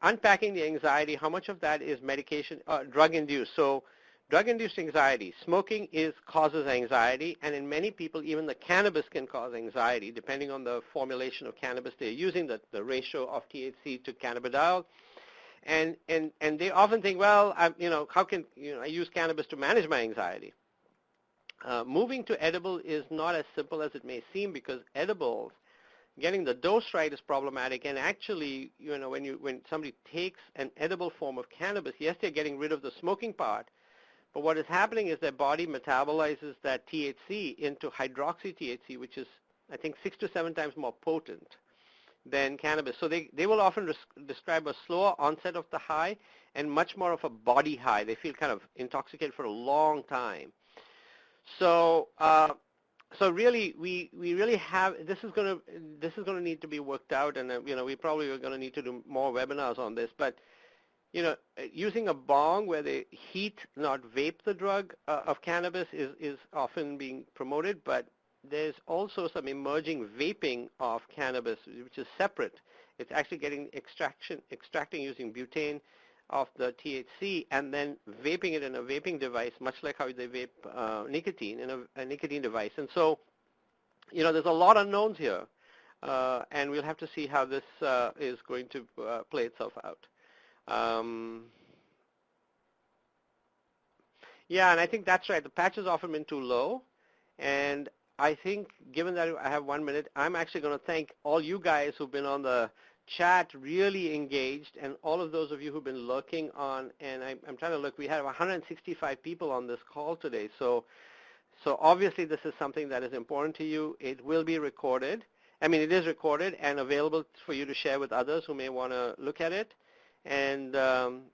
Unpacking the anxiety, how much of that is medication, drug-induced? So drug-induced anxiety, smoking causes anxiety, and in many people, even the cannabis can cause anxiety, depending on the formulation of cannabis they're using, the ratio of THC to cannabidiol. And they often think, well, how can I use cannabis to manage my anxiety? Moving to edible is not as simple as it may seem because edibles, getting the dose right is problematic. And actually, when somebody takes an edible form of cannabis, yes, they're getting rid of the smoking part, but what is happening is their body metabolizes that THC into hydroxy-THC, which is, I think, 6 to 7 times more potent than cannabis. So they will often describe a slower onset of the high and much more of a body high. They feel kind of intoxicated for a long time. So, so really, we really have, this is going to need to be worked out, and we probably are going to need to do more webinars on this. But using a bong where they heat, not vape the drug of cannabis is often being promoted, but there's also some emerging vaping of cannabis, which is separate. It's actually getting extracting using butane of the THC and then vaping it in a vaping device, much like how they vape nicotine in a nicotine device. And so, there's a lot of unknowns here, and we'll have to see how this is going to play itself out. Yeah, and I think that's right. The patch has often been too low, and I think, given that I have 1 minute, I'm actually going to thank all you guys who've been on the chat really engaged, and all of those of you who've been looking on, and I'm trying to look, we have 165 people on this call today, so obviously this is something that is important to you. It will be recorded. I mean, it is recorded and available for you to share with others who may want to look at it. And I'm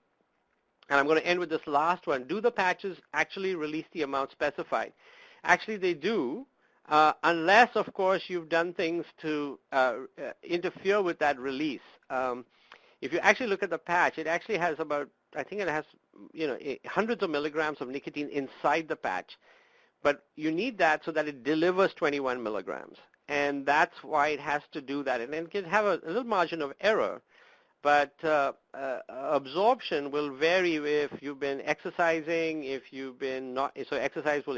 going to end with this last one. Do the patches actually release the amount specified? Actually, they do, unless, of course, you've done things to interfere with that release. If you actually look at the patch, it actually has about, I think it has, hundreds of milligrams of nicotine inside the patch. But you need that so that it delivers 21 milligrams. And that's why it has to do that. And it can have a little margin of error. But absorption will vary if you've been exercising, if you've been not, so exercise will